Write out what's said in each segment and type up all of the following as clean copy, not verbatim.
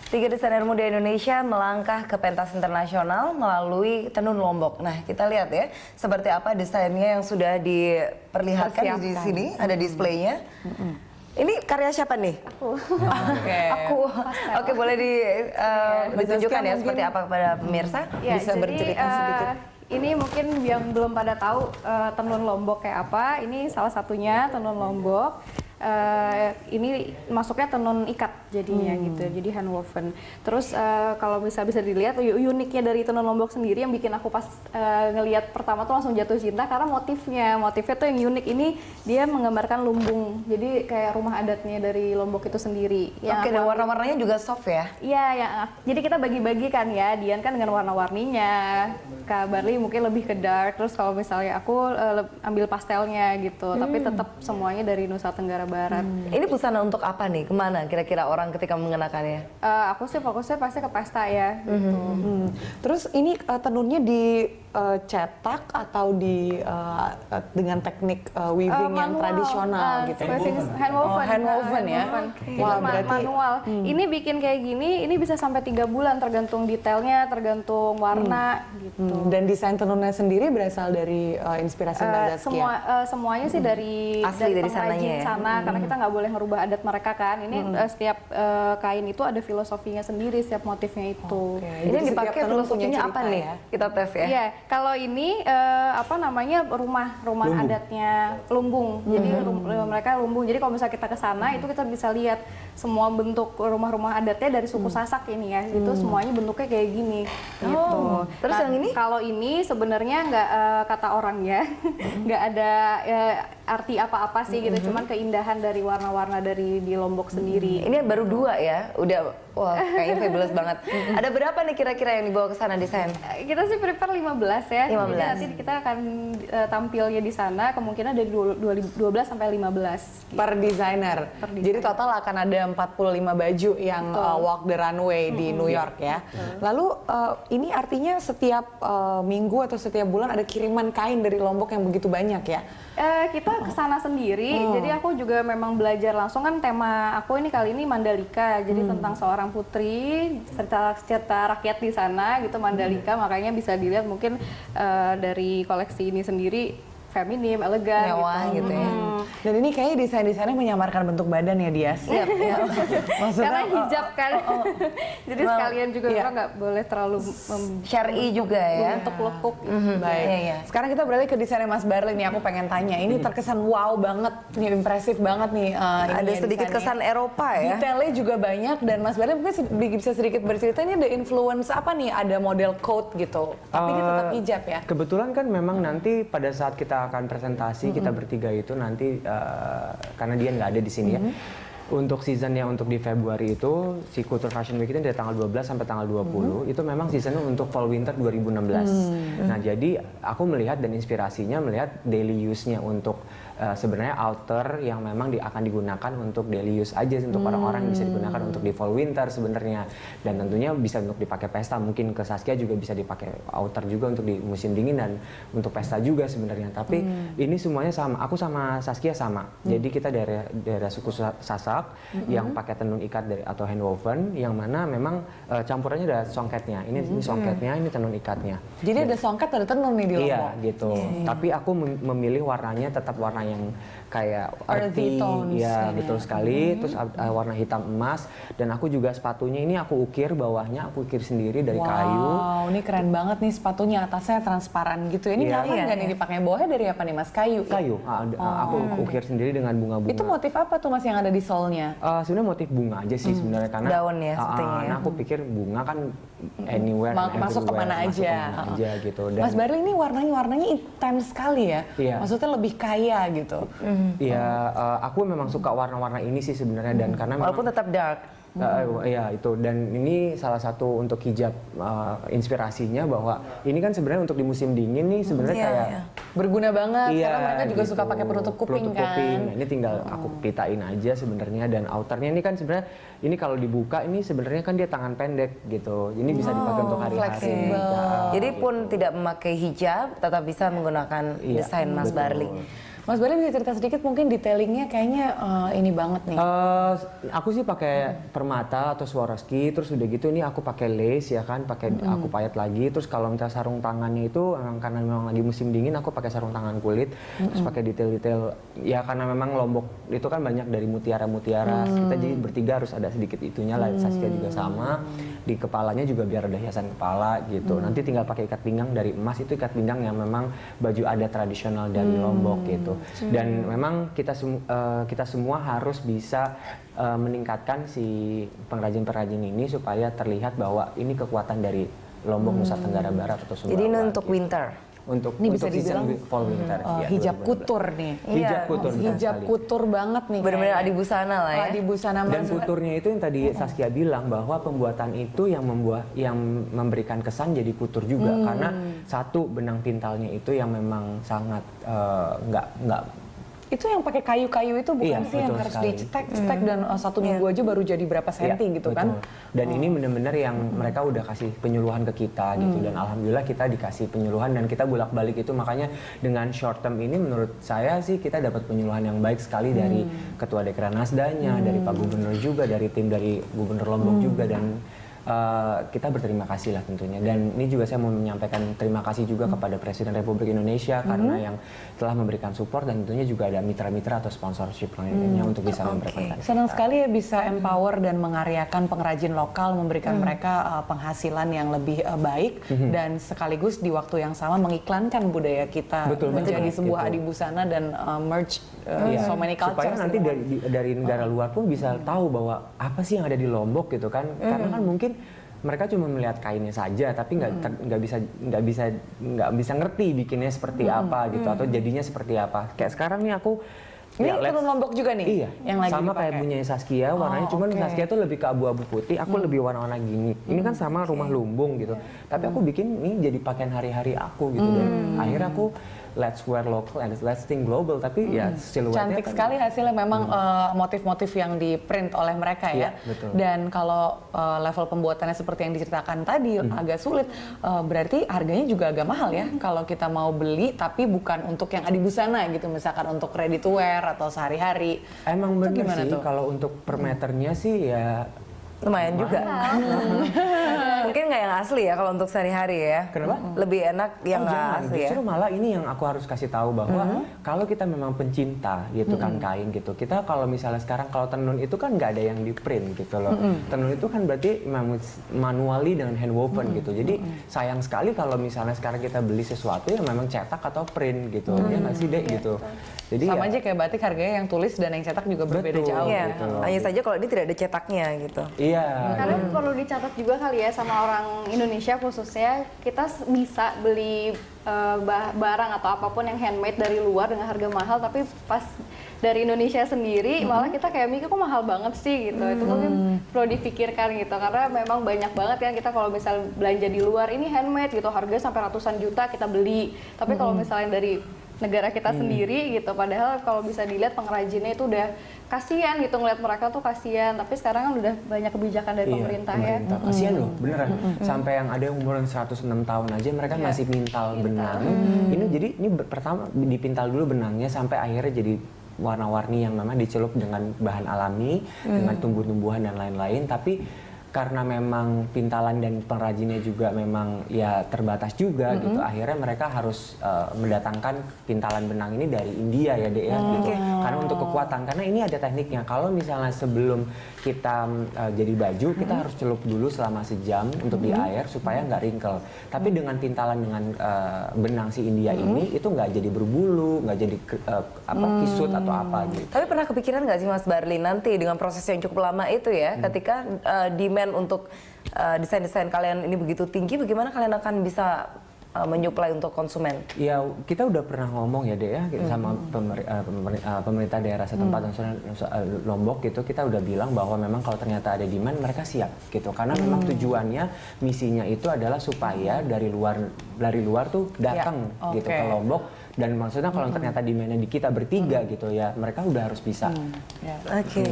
Tiga desainer muda Indonesia melangkah ke pentas internasional melalui tenun Lombok. Nah, kita lihat ya, seperti apa desainnya yang sudah diperlihatkan di sini, ada displaynya. Ini karya siapa nih? Aku. Aku. Oke, boleh ditunjukkan ya seperti apa kepada pemirsa? Ya, Bisa jadi, bercerita sedikit. Ini mungkin yang belum pada tahu tenun Lombok kayak apa. Ini salah satunya tenun Lombok. Ini masuknya tenun ikat jadinya gitu, jadi hand woven. Terus kalau bisa dilihat uniknya dari tenun Lombok sendiri yang bikin aku pas ngelihat pertama tuh langsung jatuh cinta karena motifnya tuh yang unik. Ini dia menggambarkan lumbung, jadi kayak rumah adatnya dari Lombok itu sendiri. Oke, dan warna-warnanya juga soft ya? Iya, ya. Jadi kita bagi-bagi kan ya, Dian kan dengan warna-warninya, Kak Barli mungkin lebih ke dark, terus kalau misalnya aku ambil pastelnya gitu, tapi tetap semuanya dari Nusa Tenggara Barat. Ini busana untuk apa nih? Kemana kira-kira orang ketika mengenakannya? Aku sih fokusnya pasti ke pesta ya. Gitu. Terus ini tenunnya dicetak atau dengan teknik weaving yang tradisional gitu? Hand woven. Hand woven ya? Wah, berarti manual. Ini bikin kayak gini, ini bisa sampai 3 bulan tergantung detailnya, tergantung warna gitu. Dan desain tenunnya sendiri berasal dari inspirasi Mbak Zaskia? Semuanya sih dari Asli dari sananya pengrajin ya? sana, karena kita nggak boleh ngerubah adat mereka kan. Ini setiap kain itu ada filosofinya sendiri, setiap motifnya itu. Ini yang dipakai filosofinya apa nih? Ya? Kita tes ya. Iya, kalau ini rumah adatnya lumbung. Jadi mereka lumbung. Jadi kalau misalnya kita ke sana itu kita bisa lihat semua bentuk rumah-rumah adatnya dari suku Sasak ini ya. Itu semuanya bentuknya kayak gini. Gitu. Terus yang ini? Kalau ini sebenarnya nggak kata orangnya, nggak ada arti apa-apa sih gitu. Cuman keindahan dari warna-warna dari di Lombok sendiri. Ini baru 2 ya, udah wah kayaknya fabulous banget. Ada berapa nih kira-kira yang dibawa ke sana desain? Kita sih prepare 15 ya. 15. Jadi nanti kita akan tampilnya di sana kemungkinan dari 12 sampai 15. Per desainer. Jadi total akan ada 45 baju yang walk the runway di New York ya. Lalu ini artinya setiap minggu atau setiap bulan ada kiriman kain dari Lombok yang begitu banyak ya? Kita kesana sendiri, jadi aku juga memang belajar langsung kan tema aku ini kali ini Mandalika, jadi tentang seorang putri cerita rakyat di sana gitu Mandalika, makanya bisa dilihat mungkin dari koleksi ini sendiri feminim, elegan, mewah gitu ya. Dan ini kayaknya desain-desainnya menyamarkan bentuk badan ya Dias. Siap ya. Karena hijab kan, jadi sekalian juga orang nggak boleh terlalu Syar'i juga ya. untuk lekuk. Baik. Iya. Sekarang kita beralih ke desainnya Mas Barli nih. Aku pengen tanya, ini terkesan wow banget, nih impresif banget nih. Ada sedikit kesan Eropa ya. Detailnya juga banyak dan Mas Barli mungkin bisa sedikit bercerita ini ada influence apa nih? Ada model coat gitu, tapi ini tetap hijab ya. Kebetulan kan memang nanti pada saat kita akan presentasi kita bertiga itu nanti karena dia nggak ada di sini ya. Untuk seasonnya untuk di Februari itu si Culture Fashion Week itu dari tanggal 12 sampai tanggal 20 itu memang seasonnya untuk Fall Winter 2016. Nah jadi aku melihat dan inspirasinya melihat daily use-nya untuk sebenarnya outer yang memang akan digunakan untuk daily use aja untuk orang-orang bisa digunakan untuk di Fall Winter sebenarnya, dan tentunya bisa untuk dipakai pesta, mungkin ke Saskia juga bisa dipakai outer juga untuk di musim dingin dan untuk pesta juga sebenarnya. Tapi ini semuanya sama, aku sama Saskia sama. Jadi kita daerah suku Sasak yang pakai tenun ikat atau hand woven, yang mana memang campurannya ada songketnya. Ini songketnya, ini tenun ikatnya. Jadi ada songket, ada tenun nih di Lombok. Iya gitu. Tapi aku memilih warnanya tetap warna yang kayak earthy, ya betul sekali. Terus warna hitam emas, dan aku juga sepatunya ini aku ukir, bawahnya aku ukir sendiri dari kayu. Wow, ini keren banget nih sepatunya, atasnya transparan gitu. Ini nyaman nggak nih dipakai? Bawahnya dari apa nih Mas? Kayu? Kayu. Aku ukir sendiri dengan bunga-bunga. Itu motif apa tuh Mas yang ada di sole-nya? Sebenarnya motif bunga aja sih sebenarnya, karena daun ya settingnya. Nah aku pikir bunga kan anywhere, masuk kemana aja. Gitu. Dan Mas Barli ini warnanya intens sekali ya. Iya. Maksudnya lebih kaya gitu. Iya, aku memang suka warna-warna ini sih sebenarnya, dan karena Walaupun tetap dark. Iya itu, dan ini salah satu untuk hijab inspirasinya bahwa ini kan sebenarnya untuk di musim dingin nih sebenarnya kayak berguna banget, iya, karena mereka juga gitu. suka pakai penutup kuping kan. Nah, ini tinggal aku pitain aja sebenarnya, dan outernya ini kan sebenarnya ini kalau dibuka ini sebenarnya kan dia tangan pendek gitu, ini bisa dipakai untuk hari-hari. Jadi pun tidak memakai hijab tetap bisa menggunakan desain Mas betul. Barli. Mas Barli bisa cerita sedikit mungkin detailingnya kayaknya ini banget nih. Aku sih pakai permata atau Swarovski, terus udah gitu ini aku pakai lace ya kan, pakai aku payet lagi. Terus kalau misalnya sarung tangannya itu karena memang lagi musim dingin, aku pakai sarung tangan kulit, terus pakai detail-detail. Ya karena memang Lombok itu kan banyak dari mutiara-mutiara. Kita jadi bertiga harus ada sedikit itunya lah. Saskia juga sama. Di kepalanya juga biar ada hiasan kepala gitu. Nanti tinggal pakai ikat pinggang dari emas, itu ikat pinggang yang memang baju adat tradisional dari Lombok gitu. Dan memang kita semua harus bisa meningkatkan si pengrajin-pengrajin ini supaya terlihat bahwa ini kekuatan dari Lombok, Nusa Tenggara Barat atau Sumbawa. Jadi ini untuk gitu. winter. Ini bisa dibilang fall winter. Ya, hijab 2022. kutur nih. Hijab kutur. Hijab kutur banget nih. Benar-benar adi busana lah ya. Adi busana Dan Mas. kuturnya itu yang tadi Saskia bilang bahwa pembuatan itu yang memberikan kesan jadi kutur juga karena satu benang pintalnya itu yang memang sangat nggak Itu yang pakai kayu-kayu itu bukan Iya, sih yang betul harus sekali. dicetek dan 1 minggu aja baru jadi berapa senti Iya, gitu betul. kan? Dan ini benar-benar yang mereka udah kasih penyuluhan ke kita gitu, dan alhamdulillah kita dikasih penyuluhan dan kita bolak-balik itu. Makanya dengan short term ini menurut saya sih kita dapat penyuluhan yang baik sekali dari Ketua Dekranasdanya, dari Pak Gubernur juga, dari tim dari Gubernur Lombok juga, dan kita berterima kasih lah tentunya. Dan ini juga saya mau menyampaikan terima kasih juga kepada Presiden Republik Indonesia karena yang telah memberikan support, dan tentunya juga ada mitra-mitra atau sponsorship lainnya untuk bisa memperkenalkan. Senang sekali ya bisa empower dan mengaryakan pengrajin lokal, memberikan mereka penghasilan yang lebih baik dan sekaligus di waktu yang sama mengiklankan budaya kita menjadi sebuah adi busana dan merge so many cultures. Supaya nanti dari negara luar pun bisa tahu bahwa apa sih yang ada di Lombok gitu kan. Karena kan mungkin mereka cuma melihat kainnya saja, tapi nggak bisa ngerti bikinnya seperti apa gitu, atau jadinya seperti apa. Kayak sekarang nih aku Ini tenun Lombok juga nih? Iya, yang lagi sama dipakai. kayak punya Saskia, warnanya cuman Saskia tuh lebih ke abu-abu putih, aku lebih warna-warna gini. Ini kan sama rumah lumbung gitu. Tapi aku bikin ini jadi pakaian hari-hari aku gitu, dan akhirnya aku let's wear local and let's think global, tapi ya siluetnya Cantik kan sekali hasilnya, memang motif-motif yang di print oleh mereka ya. Iya, betul. Dan kalau level pembuatannya seperti yang diceritakan tadi agak sulit, berarti harganya juga agak mahal ya kalau kita mau beli tapi bukan untuk yang adi busana gitu, misalkan untuk ready to wear atau sehari-hari. Emang Itu bener gimana sih, tuh? kalau untuk per meternya sih ya Lumayan juga. Mungkin nggak yang asli ya kalau untuk sehari-hari ya. Kenapa? Lebih enak yang nggak jangan. asli ya. Justru malah ini yang aku harus kasih tahu bahwa kalau kita memang pencinta gitu kan kain gitu. Kita kalau misalnya sekarang kalau tenun itu kan nggak ada yang di print gitu loh. Tenun itu kan berarti manually dengan hand woven gitu. Jadi sayang sekali kalau misalnya sekarang kita beli sesuatu yang memang cetak atau print gitu. Ya nggak sih Dek gitu. Jadi Sama ya, aja kayak batik, harganya yang tulis dan yang cetak juga berbeda Betul. jauh. Iya, gitu. hanya saja kalau ini tidak ada cetaknya gitu. iya. Karena perlu dicatat juga kali ya sama orang Indonesia khususnya, kita bisa beli barang atau apapun yang handmade dari luar dengan harga mahal, tapi pas dari Indonesia sendiri malah kita kayak mikir kok mahal banget sih gitu. Itu mungkin perlu dipikirkan gitu, karena memang banyak banget kan kita kalau misal belanja di luar ini handmade gitu harganya sampai ratusan juta kita beli, tapi kalau misalnya dari negara kita sendiri gitu, padahal kalau bisa dilihat pengrajinnya itu udah kasihan gitu, ngeliat mereka tuh kasihan, tapi sekarang kan udah banyak kebijakan dari pemerintah ya. Kasihan loh, beneran. Sampai yang ada yang umuran 106 tahun aja mereka masih pintal benang. Ini jadi ini pertama dipintal dulu benangnya sampai akhirnya jadi warna-warni yang memang dicelup dengan bahan alami, dengan tumbuh-tumbuhan dan lain-lain. Tapi karena memang pintalan dan pengrajinnya juga memang ya terbatas juga gitu, akhirnya mereka harus mendatangkan pintalan benang ini dari India ya Dek ya gitu. Karena untuk kekuatan, karena ini ada tekniknya. Kalau misalnya sebelum kita jadi baju, kita harus celup dulu selama sejam untuk di air supaya nggak wrinkle. Tapi dengan pintalan dengan benang si India ini itu nggak jadi berbulu, nggak jadi kisut atau apa gitu. Tapi pernah kepikiran nggak sih Mas Barli nanti dengan proses yang cukup lama itu ya, ketika demand untuk desain-desain kalian ini begitu tinggi, bagaimana kalian akan bisa menyuplai untuk konsumen? Ya kita udah pernah ngomong ya Dek ya sama pemerintah daerah setempat Lombok gitu, kita udah bilang bahwa memang kalau ternyata ada demand mereka siap gitu, karena memang tujuannya misinya itu adalah supaya dari luar tuh datang gitu ke Lombok. Dan maksudnya kalau ternyata demandnya di kita bertiga gitu ya, mereka udah harus bisa.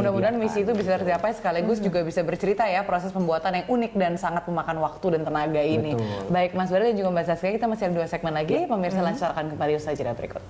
Mudah-mudahan misi itu bisa tercapai, sekaligus juga bisa bercerita ya proses pembuatan yang unik dan sangat memakan waktu dan tenaga ini. Betul. Baik Mas Barli dan juga Mbak Saskia, kita masih ada 2 segmen lagi. Pemirsa lanjut akan kembali usai jeda berikut.